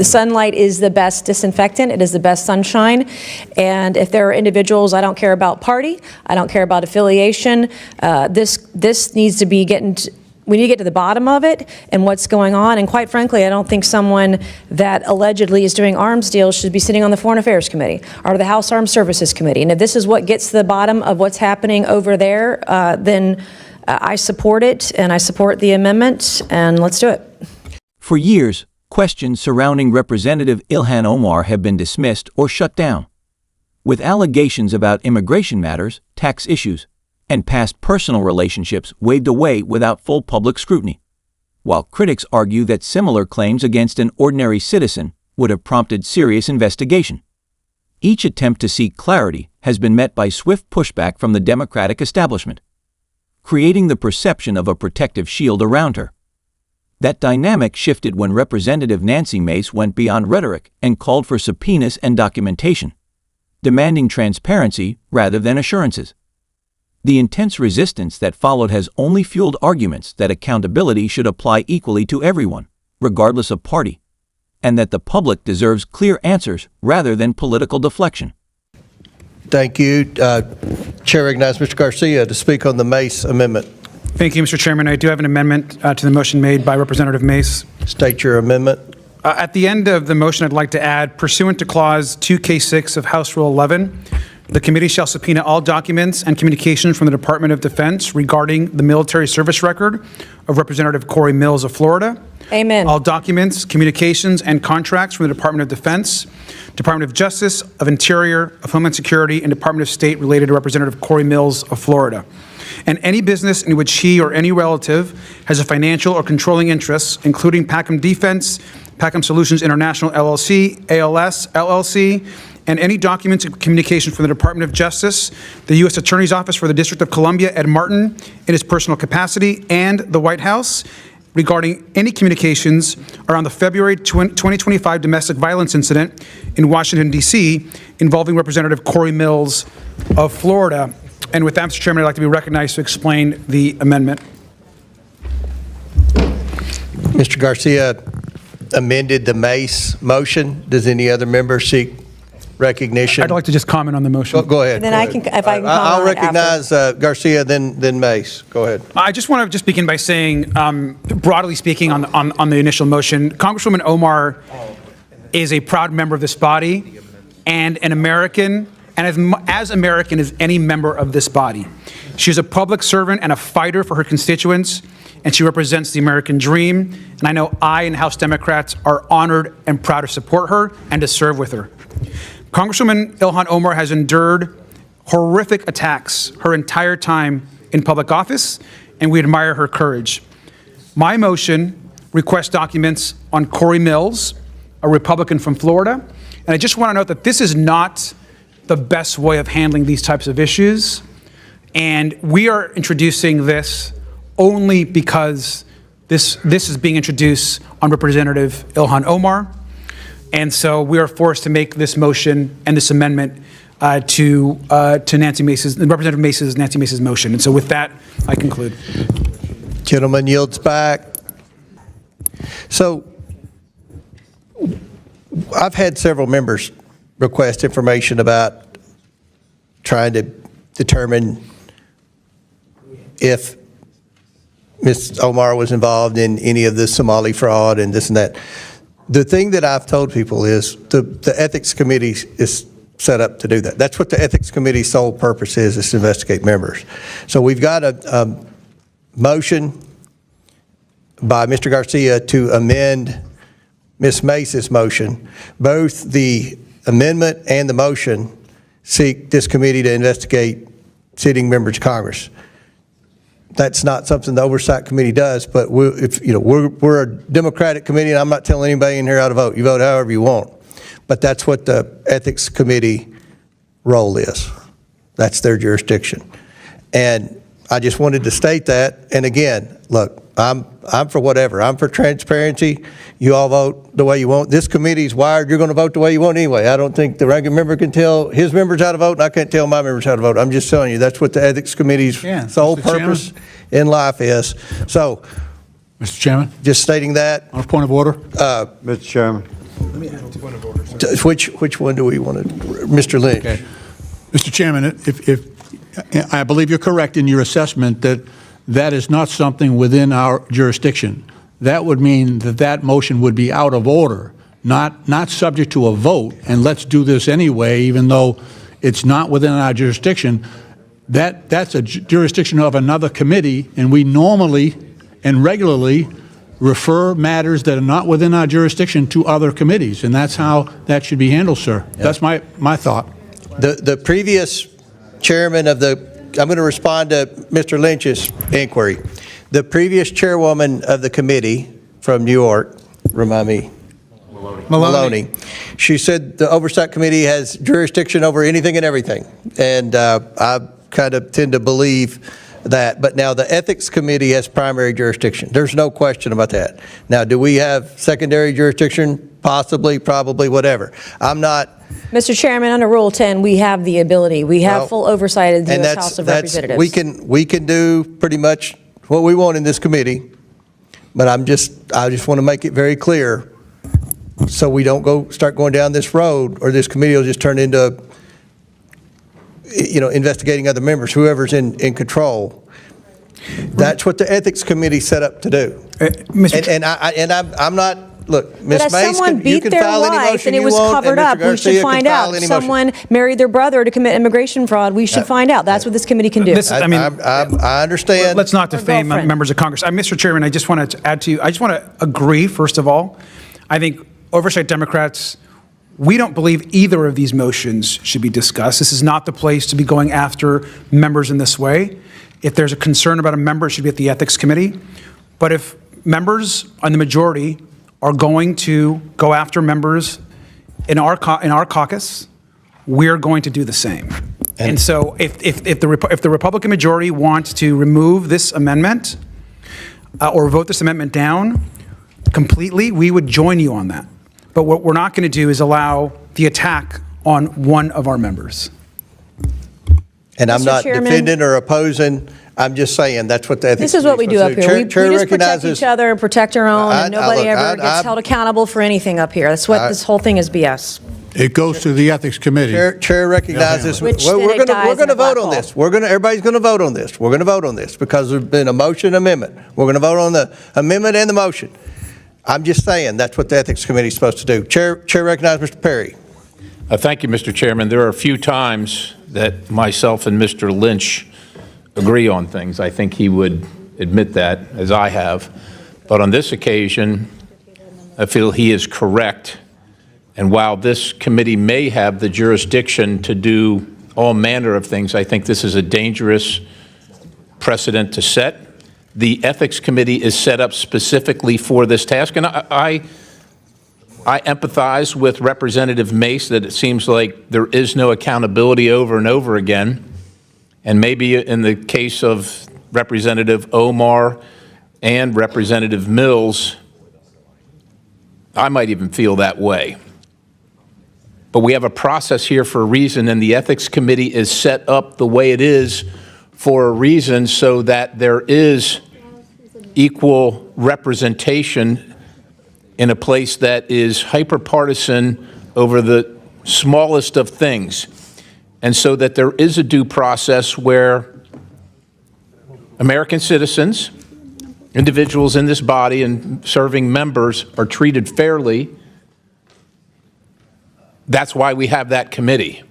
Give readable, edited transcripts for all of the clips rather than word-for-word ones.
sunlight is the best disinfectant. It is the best sunshine. And if there are individuals, I don't care about party, I don't care about affiliation, this needs to be we need to get to the bottom of it and what's going on. And quite frankly, I don't think someone that allegedly is doing arms deals should be sitting on the Foreign Affairs Committee or the House Armed Services Committee. And if this is what gets to the bottom of what's happening over there, then I support it, and I support the amendment, and let's do it. For years, questions surrounding Representative Ilhan Omar have been dismissed or shut down, with allegations about immigration matters, tax issues, and past personal relationships waved away without full public scrutiny, while critics argue that similar claims against an ordinary citizen would have prompted serious investigation. Each attempt to seek clarity has been met by swift pushback from the Democratic establishment, creating the perception of a protective shield around her. That dynamic shifted when Representative Nancy Mace went beyond rhetoric and called for subpoenas and documentation, demanding transparency rather than assurances. The intense resistance that followed has only fueled arguments that accountability should apply equally to everyone, regardless of party, and that the public deserves clear answers rather than political deflection. Thank you. Chair recognizes Mr. Garcia to speak on the Mace amendment. Thank you, Mr. Chairman. I do have an amendment to the motion made by Representative Mace. State your amendment. At the end of the motion, I'd like to add, pursuant to Clause 2K6 of House Rule 11, the committee shall subpoena all documents and communications from the Department of Defense regarding the military service record of Representative Corey Mills of Florida. Amen. All documents, communications, and contracts from the Department of Defense, Department of Justice, of Interior, of Homeland Security, and Department of State related to Representative Corey Mills of Florida. And any business in which he or any relative has a financial or controlling interest, including Pacom Defense, Pacom Solutions International LLC, ALS LLC, and any documents and communications from the Department of Justice, the U.S. Attorney's Office for the District of Columbia, Ed Martin, in his personal capacity, and the White House regarding any communications around the February 2025 domestic violence incident in Washington, D.C., involving Representative Corey Mills of Florida. And with that, Mr. Chairman, I'd like to be recognized to explain the amendment. Mr. Garcia amended the Mace motion. Does any other member seek recognition? I'd like to just comment on the motion. Go ahead. And then I can, if I can comment I'll on it recognize Garcia, then Mace. Go ahead. I just want to just begin by saying, broadly speaking, on the initial motion, Congresswoman Omar is a proud member of this body and an American, and as American as any member of this body. She's a public servant and a fighter for her constituents, and she represents the American dream. And I know I and House Democrats are honored and proud to support her and to serve with her. Congresswoman Ilhan Omar has endured horrific attacks her entire time in public office, and we admire her courage. My motion requests documents on Corey Mills, a Republican from Florida, and I just want to note that this is not the best way of handling these types of issues, and we are introducing this only because this is being introduced on Representative Ilhan Omar. And so we are forced to make this motion and this amendment to Nancy Mace's, Representative Nancy Mace's motion. And so with that, I conclude. Gentleman yields back. So I've had several members request information about trying to determine if Ms. Omar was involved in any of the Somali fraud and this and that. The thing that I've told people is the Ethics Committee is set up to do that. That's what the Ethics Committee's sole purpose is to investigate members. So we've got a motion by Mr. Garcia to amend Ms. Mace's motion. Both the amendment and the motion seek this committee to investigate sitting members of Congress. That's not something the Oversight Committee does, but we're a Democratic committee, and I'm not telling anybody in here how to vote. You vote however you want. But that's what the Ethics Committee role is. That's their jurisdiction. And I just wanted to state that. And again, look, I'm for whatever. I'm for transparency. You all vote the way you want. This committee's wired. You're going to vote the way you want anyway. I don't think the ranking member can tell his members how to vote, and I can't tell my members how to vote. I'm just telling you that's what the Ethics Committee's sole purpose in life is. So, Mr. Chairman, just stating that. on a point of order. Mr. Chairman. Which one do we want to, Mr. Lynch? Okay. Mr. Chairman, if I believe you're correct in your assessment that that is not something within our jurisdiction. That would mean that that motion would be out of order, not subject to a vote, and let's do this anyway, even though it's not within our jurisdiction. That's a jurisdiction of another committee, and we normally and regularly refer matters that are not within our jurisdiction to other committees, and that's how that should be handled, sir. Yeah. That's my thought. The previous chairman of the, I'm going to respond to Mr. Lynch's inquiry. The previous chairwoman of the committee from New York, remind me, Maloney. She said the Oversight Committee has jurisdiction over anything and everything, and I kind of tend to believe that. But now the Ethics Committee has primary jurisdiction. There's no question about that. Now, do we have secondary jurisdiction? Possibly, probably, whatever. I'm not. Mr. Chairman, under Rule 10, we have the ability. We have full oversight of the U.S. House of Representatives. We can do pretty much what we want in this committee, but I just want to make it very clear so we don't start going down this road, or this committee will just turn into, investigating other members, whoever's in control. That's what the Ethics Committee set up to do. I'm not. Look, Ms. Mace, someone you beat can their file any life motion and it you was want, covered up, and Mr. we should Garcia find can file out. any Someone motion. married their brother to commit immigration fraud. We should find out. That's what this committee can do. I understand. Let's not defame members of Congress. Mr. Chairman, I just want to add to you. I just want to agree, first of all. I think Oversight Democrats, we don't believe either of these motions should be discussed. This is not the place to be going after members in this way. If there's a concern about a member, it should be at the Ethics Committee. But if members on the majority are going to go after members in our caucus, we're going to do the same. And so if the Republican majority wants to remove this amendment or vote this amendment down completely, we would join you on that. But what we're not going to do is allow the attack on one of our members. And I'm Mr. not Chairman, defending or opposing. I'm just saying that's what the Ethics This is what we do up here. We just protect each other and protect our own, and nobody ever gets held accountable for anything up here. That's what this whole thing is BS. It goes to the Ethics Committee. Chair recognizes. Which Well, we're then it dies going to in a black vote on hole. this. Everybody's going to vote on this. We're going to vote on this because there's been a motion amendment. We're going to vote on the amendment and the motion. I'm just saying that's what the Ethics Committee is supposed to do. Chair recognizes Mr. Perry. Thank you, Mr. Chairman. There are a few times that myself and Mr. Lynch agree on things. I think he would admit that, as I have. But on this occasion, I feel he is correct. And while this committee may have the jurisdiction to do all manner of things, I think this is a dangerous precedent to set. The Ethics Committee is set up specifically for this task. And I empathize with Representative Mace that it seems like there is no accountability over and over again. And maybe in the case of Representative Omar and Representative Mills, I might even feel that way. But we have a process here for a reason, and the Ethics Committee is set up the way it is for a reason so that there is equal representation in a place that is hyper-partisan over the smallest of things. And so that there is a due process where American citizens, individuals in this body and serving members are treated fairly. That's why we have that committee.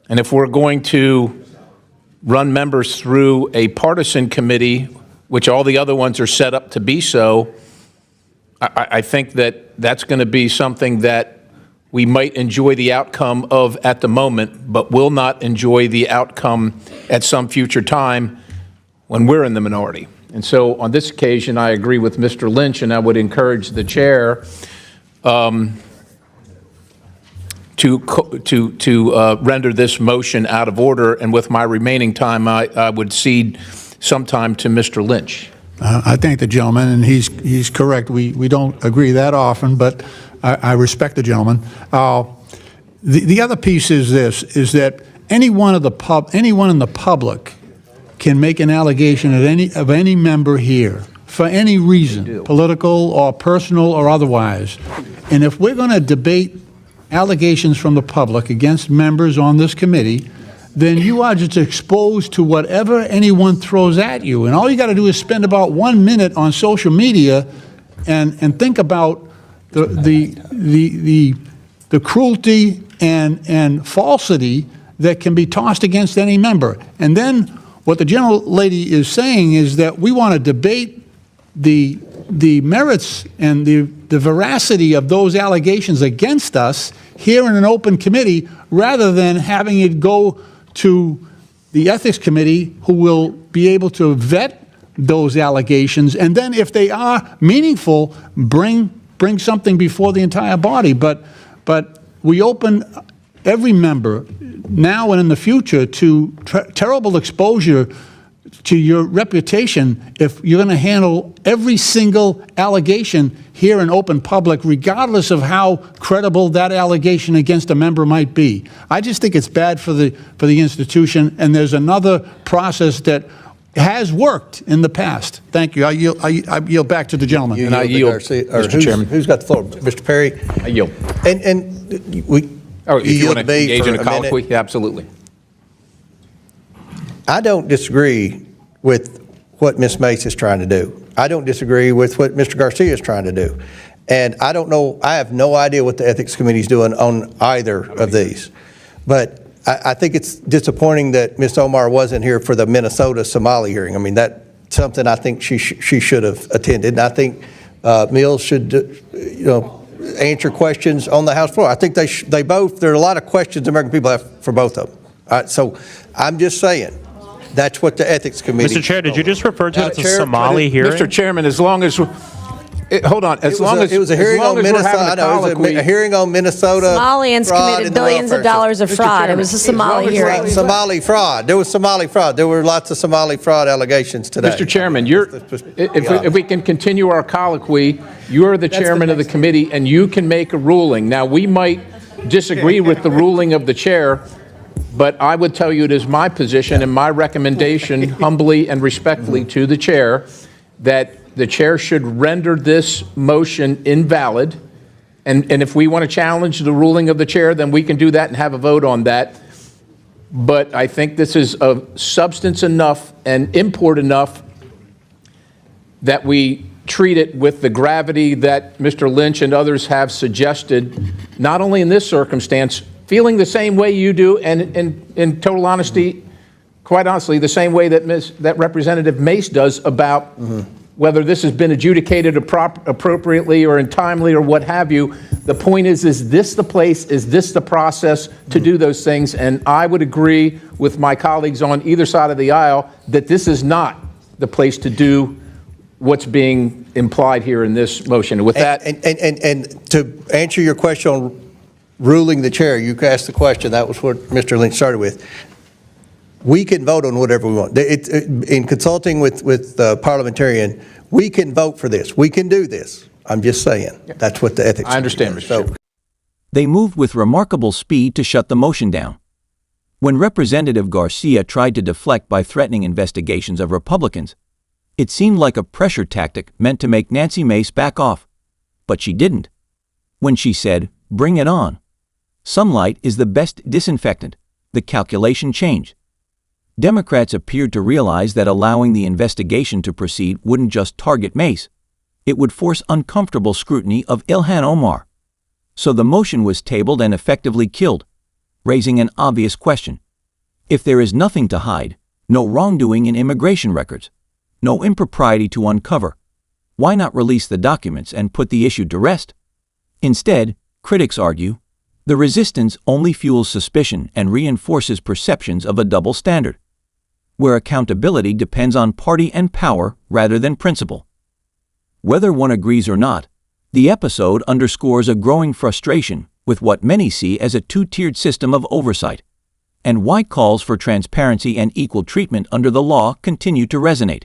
And if we're going to run members through a partisan committee, which all the other ones are set up to be so, I think that that's going to be something that we might enjoy the outcome of at the moment, but will not enjoy the outcome at some future time when we're in the minority. And so on this occasion, I agree with Mr. Lynch, and I would encourage the chair to render this motion out of order. And with my remaining time, I would cede some time to Mr. Lynch. I thank the gentleman, and he's correct. We don't agree that often, but I respect the gentleman. The other piece is this: is that anyone in the public can make an allegation of any member here for any reason, political or personal or otherwise. And if we're going to debate allegations from the public against members on this committee, then you are just exposed to whatever anyone throws at you. And all you got to do is spend about 1 minute on social media and think about the cruelty and falsity that can be tossed against any member. And then what the gentlelady is saying is that we want to debate the merits and the veracity of those allegations against us here in an open committee, rather than having it go to the Ethics Committee, who will be able to vet those allegations, and then if they are meaningful, bring something before the entire body. But we open every member now and in the future to terrible exposure to your reputation if you're going to handle every single allegation here in open public, regardless of how credible that allegation against a member might be. I just think it's bad for the institution, and there's another process that has worked in the past. Thank you. I yield back to the gentleman. You And I yield to yield, Garcia, or Mr. Chairman. Who's got the floor? Mr. Perry? I yield. And we. Oh, if you yield want to me engage for in a minute? colloquy, absolutely. I don't disagree with what Ms. Mace is trying to do. I don't disagree with what Mr. Garcia is trying to do. And I don't know, I have no idea what the Ethics Committee is doing on either of these. But I think it's disappointing that Ms. Omar wasn't here for the Minnesota Somali hearing. I mean, that's something I think she should have attended. And I think Mills should, answer questions on the House floor. I think they both, there are a lot of questions the American people have for both of them. So I'm just saying, that's what the Ethics Committee. Mr. Chair, did you just refer to it as a Chair, Somali hearing? Mr. Chairman, as long as, hold on, as long as It was a hearing on Minnesota, a hearing on Minnesota. Somalians fraud committed in the billions of welfare dollars of fraud. It was a Somali hearing. Somali fraud. There was Somali fraud. There were lots of Somali fraud allegations today. Mr. Chairman, if we can continue our colloquy, you're the chairman of the committee, and you can make a ruling. Now, we might disagree with the ruling of the chair, but I would tell you it is my position and my recommendation, humbly and respectfully to the chair, that the chair should render this motion invalid. And if we want to challenge the ruling of the chair, then we can do that and have a vote on that. But I think this is of substance enough and import enough that we treat it with the gravity that Mr. Lynch and others have suggested, not only in this circumstance, feeling the same way you do, and in total honesty, quite honestly, the same way that Representative Mace does about whether this has been adjudicated appropriately or untimely or what have you. The point is this the place, is this the process to do those things? And I would agree with my colleagues on either side of the aisle that this is not the place to do what's being implied here in this motion. With that, And to answer your question on ruling the chair, you asked the question, that was what Mr. Lynch started with. We can vote on whatever we want. In consulting with the parliamentarian, we can vote for this. We can do this. I'm just saying. That's what the ethics. I understand, Mr. Chairman. They moved with remarkable speed to shut the motion down. When Representative Garcia tried to deflect by threatening investigations of Republicans, it seemed like a pressure tactic meant to make Nancy Mace back off. But she didn't. When she said, "Bring it on," sunlight is the best disinfectant. The calculation changed. Democrats appeared to realize that allowing the investigation to proceed wouldn't just target Mace. It would force uncomfortable scrutiny of Ilhan Omar. So the motion was tabled and effectively killed, raising an obvious question. If there is nothing to hide, no wrongdoing in immigration records, no impropriety to uncover, why not release the documents and put the issue to rest? Instead, critics argue, the resistance only fuels suspicion and reinforces perceptions of a double standard, where accountability depends on party and power rather than principle. Whether one agrees or not, the episode underscores a growing frustration with what many see as a two-tiered system of oversight, and why calls for transparency and equal treatment under the law continue to resonate.